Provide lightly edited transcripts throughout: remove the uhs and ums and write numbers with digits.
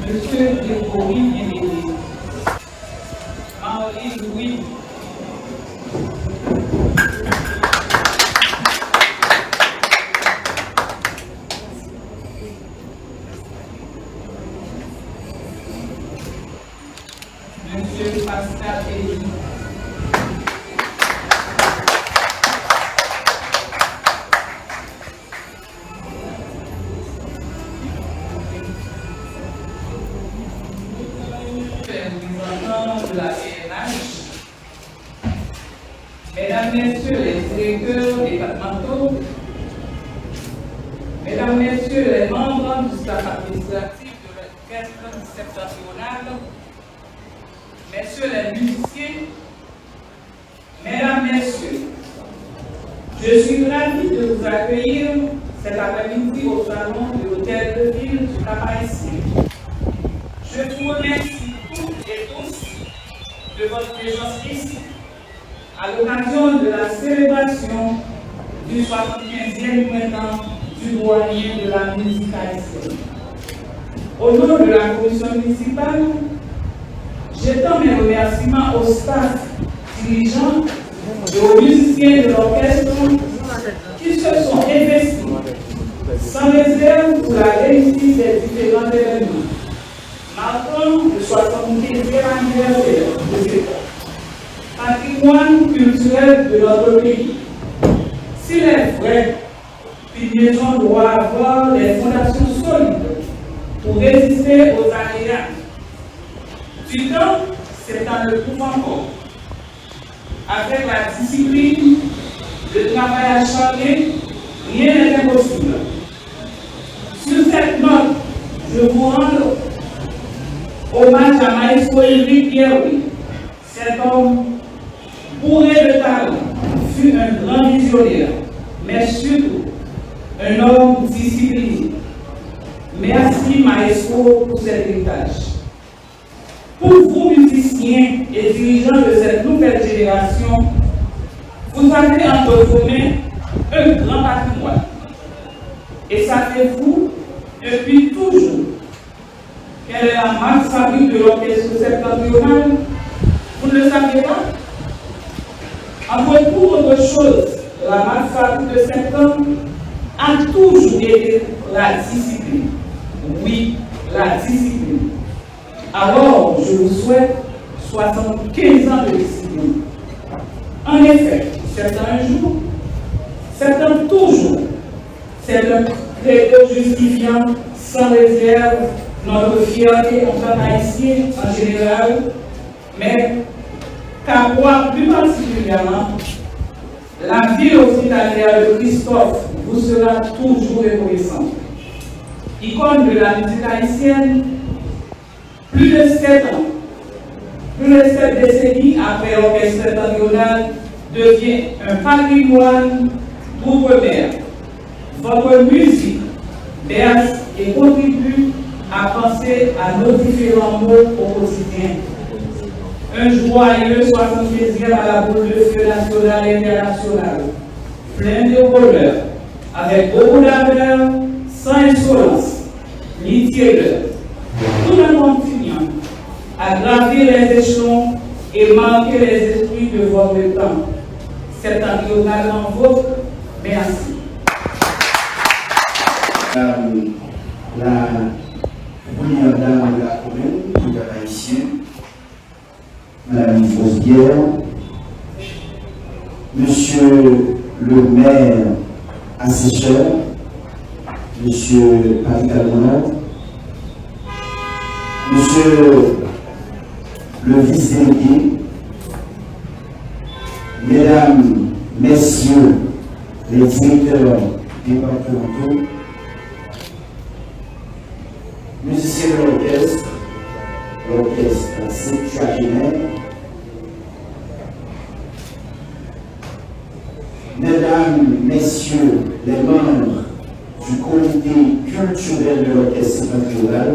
Monsieur Grégory Bien-Aimé, Henri-Louis, Monsieur Pascal Elie, de la CNH, Mesdames, Messieurs les directeurs départementaux, Mesdames, Messieurs les membres du staff administratif de l'orchestre septentrional, Messieurs les musiciens, Mesdames, Messieurs, je suis ravi de vous accueillir cet après-midi au salon de l'Hôtel de Ville du Cap-Haïtien. Je vous remercie toutes et tous de votre présence ici à l'occasion de la célébration du 75e printemps du douanier de la musique haïtienne. Au nom de la commission municipale, j'étends mes remerciements au staff dirigeant et aux musiciens de l'orchestre qui se sont investis sans réserve pour la réussite des différents événements marquant le 75e anniversaire de cet patrimoine culturel de notre pays. S'il est vrai qu'une maison doit avoir des fondations solides pour résister aux aléas du temps, c'est en le pouvant encore. Avec la discipline, le travail acharné, rien n'est impossible. Sur cette note, je vous rends hommage à Maestro Éric Pierre-Louis. Cet homme bourré de talent fut un grand visionnaire, mais surtout un homme discipliné. Merci Maestro pour cet héritage. Pour vous musiciens et dirigeants de cette nouvelle génération, vous avez entre vos mains un grand patrimoine. Et savez-vous, depuis toujours, quelle est la marque fabrique de l'orchestre septentrional? Vous ne le savez pas? Après toute autre chose, la marque fabrique de septembre a toujours été la discipline. Oui, la discipline. Alors, je vous souhaite 75 ans de discipline. En effet, c'est un jour, c'est un toujours, c'est un credo justifiant sans réserve notre fierté en tant qu'haïtien en général, mais Cap-Roi plus particulièrement, la ville hospitalière de Christophe vous sera toujours reconnaissante. Icône de la musique haïtienne, plus de 7 ans, plus de 7 décennies après l'orchestre septentrional devient un patrimoine d'outre-mer. Votre musique berce et contribue à penser à nos différents mots au quotidien. Un joyeux 75e à la boule de feu nationale et internationale, plein de bonheur, avec beaucoup d'honneur, sans insolence, ni tièdeur. Tout le monde continuant à gravir les échelons et marquer les esprits de votre temps. Septentrional en vôtre, merci. La première dame de la commune, du Cap-Haïtien, Madame Fosguière, Monsieur le maire assesseur, Monsieur Patrick Almonade, Monsieur le vice-délégué, Mesdames, Messieurs les directeurs départementaux, musiciens de l'orchestre septuagénaire, Mesdames, Messieurs les membres du comité culturel de l'orchestre septentrional,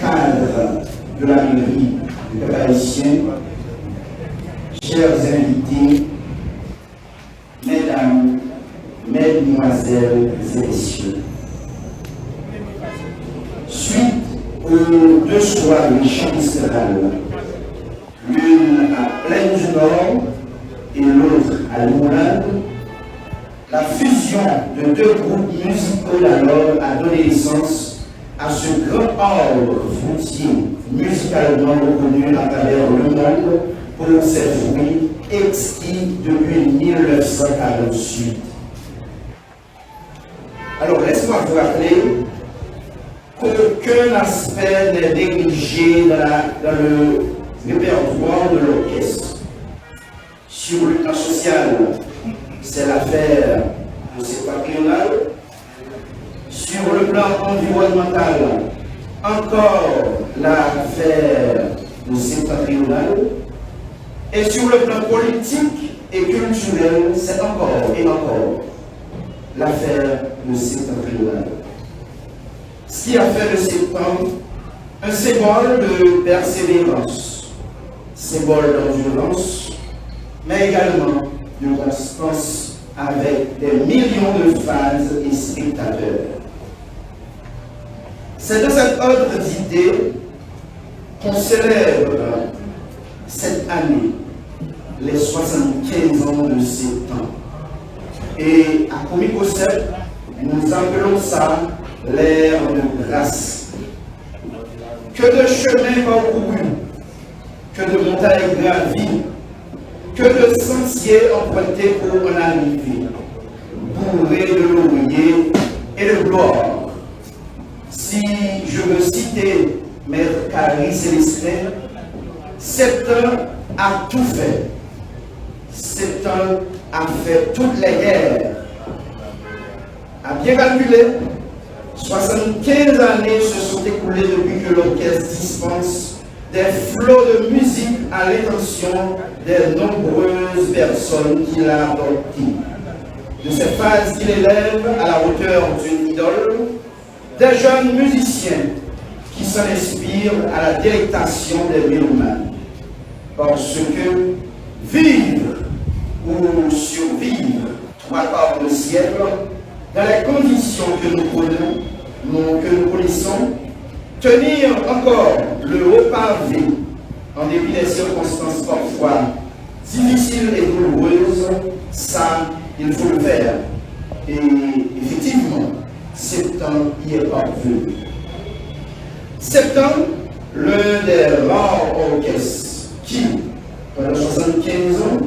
cadre de la mairie du Cap-Haïtien, chers invités, Mesdames, Mesdemoiselles et Messieurs, pour deux soirées magistrales, l'une à Plaine du Nord et l'autre à Lourdes. La fusion de deux groupes musicaux d'alors a donné naissance à ce grand ordre foncier musicalement reconnu à travers le monde pour ses fruits exquis depuis 1948. Alors, laisse-moi vous rappeler qu'aucun aspect n'est négligé dans le répertoire de l'orchestre. Sur le plan social, c'est l'affaire de septentrional. Sur le plan environnemental, encore l'affaire de septentrional. Et sur le plan politique et culturel, c'est encore et encore l'affaire de septentrional. Ce qui a fait de septembre un symbole de persévérance, symbole d'endurance, mais également de constance avec des millions de fans et spectateurs. C'est dans cet ordre d'idées qu'on célèbre cette année les 75 ans de septembre. Et à Comico-7, nous appelons ça l'ère de grâce. Que de chemins parcourus, que de montagnes gravies, que de sentiers empruntés pour en arriver, bourrés de lauriers et de gloire. Si je veux citer Maître Carrie Célestin, septembre a tout fait. Septembre a fait toutes les guerres. A bien calculé, 75 années se sont écoulées depuis que l'orchestre dispense des flots de musique à l'intention des nombreuses personnes qu'il a adoptées. De ces phases qu'il élève à la hauteur d'une idole, des jeunes musiciens qui s'en inspirent à la délectation des mélomanes. Parce que vivre ou survivre, trois quarts de siècle, dans les conditions que nous connaissons, tenir encore le haut pavé, en dépit des circonstances parfois difficiles et douloureuses, ça, il faut le faire. Et effectivement, septembre y est parvenu. Septembre, l'un des rares orchestres qui, pendant 75 ans,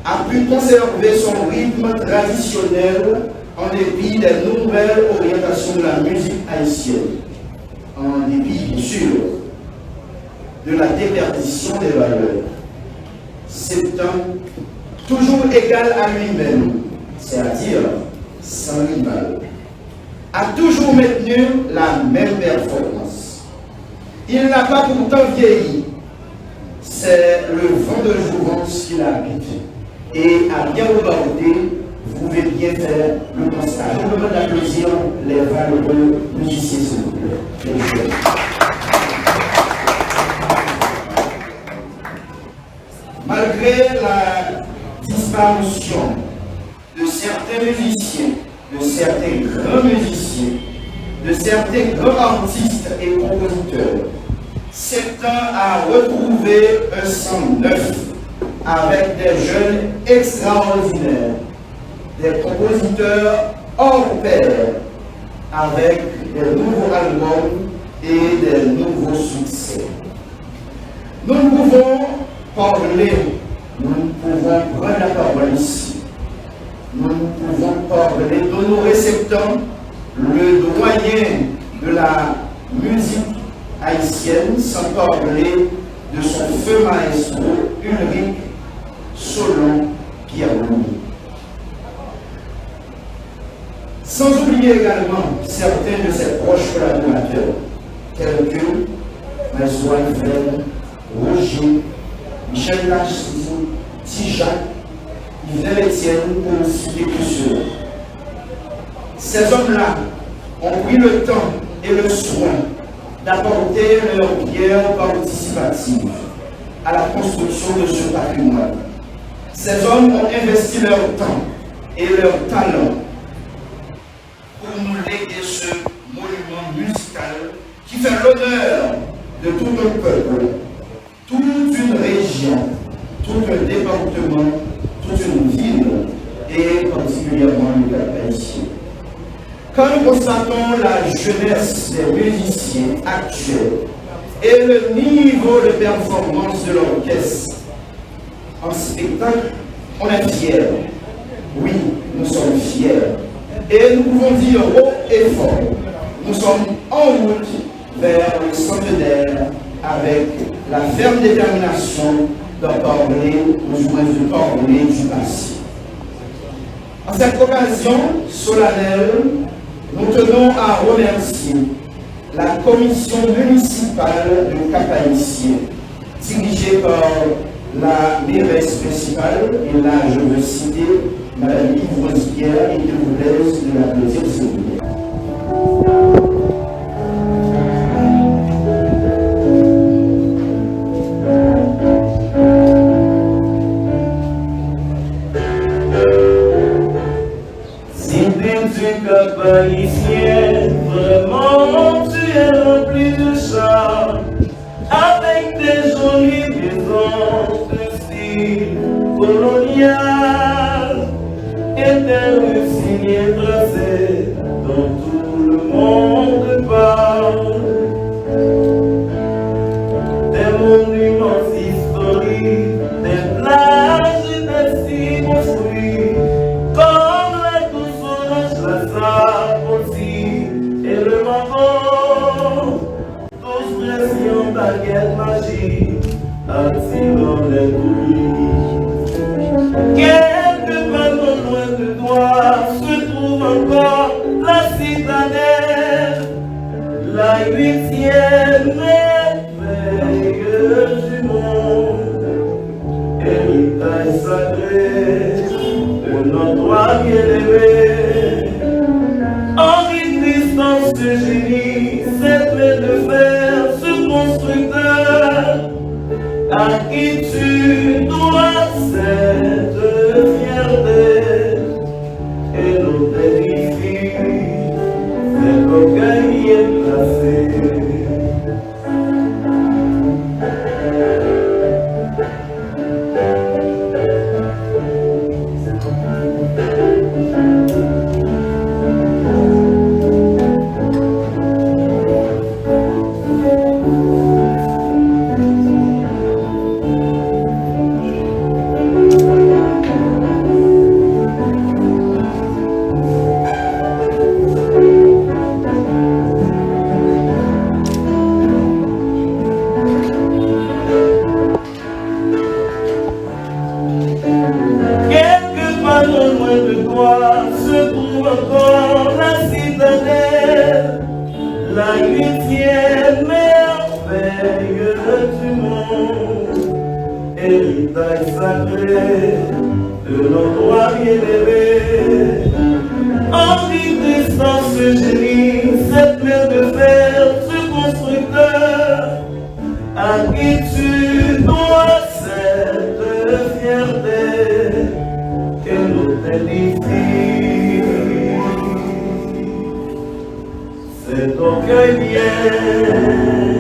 a pu conserver son rythme traditionnel en dépit des nouvelles orientations de la musique haïtienne, en dépit, bien sûr, de la déperdition des valeurs. Septembre, toujours égal à lui-même, c'est-à-dire sans rival, a toujours maintenu la même performance. Il n'a pas pourtant vieilli, c'est le vent de jouvence qui l'habite. Et à bien regarder, vous pouvez bien faire le constat. Je vous demande d'applaudir les valeureux musiciens, s'il vous plaît. Malgré la disparition de certains musiciens, de certains grands musiciens, de certains grands artistes et compositeurs, septembre a retrouvé un sang neuf avec des jeunes extraordinaires, des compositeurs hors pair, avec des nouveaux albums et des nouveaux succès. Nous pouvons parler, nous pouvons prendre la parole ici. Nous pouvons parler d'Honoré Septembre, le doyen de la musique haïtienne, sans parler de son feu maestro Ulrich Solon Pierre-Louis. Sans oublier également certains de ses proches collaborateurs, tels que Maestro Alfred, Roger, Michel Lachzy, Tijac, Yves Etienne, pour citer que ceux. Ces hommes-là ont pris le temps et le soin d'apporter leur pierre participative à la construction de ce patrimoine. Ces hommes ont investi leur temps et leur talent pour nous léguer ce monument musical qui qui fait l'honneur de tout un peuple, toute une région, tout un département, toute une ville, et particulièrement le Cap-Haïtien. Quand nous constatons la jeunesse des musiciens actuels et le niveau de performance de l'orchestre en spectacle, on est fiers. Oui, nous sommes fiers. Et nous pouvons dire haut et fort, nous sommes en route vers le centenaire avec la ferme détermination d'en parler, ou du moins de parler du passé. En cette occasion solennelle, nous tenons à remercier la commission municipale de Cap-Haïtien, dirigée par la mairesse principale, et là je veux citer Mme Yves Rosière, et qu'il vous plaise de l'applaudir s'il vous plaît. Cap-Haïtien, vraiment tu es rempli de charme, avec des jolies maisons de style colonial et des rues signées tracées dont tout le monde parle. Des monuments historiques, des plages et des signes construits comme la douce orange, la sable aussi et le mango, tous pressions baguettes magiques attirant les couilles. Quelque part non loin de toi se trouve encore la citadelle, la 8e merveille du monde, héritage sacré de notre roi bien-aimé. En existence de génie, cette main de fer, ce constructeur, à qui tu dois cette fierté, et notre édifice, c'est auquel y est placé. Se trouve encore la citadelle, la 8e merveille du monde, héritage sacré de notre roi bien-aimé. En existence ce génie, cette main de fer, ce constructeur, à qui tu dois cette fierté, et notre édifice, c'est ton cœur bien.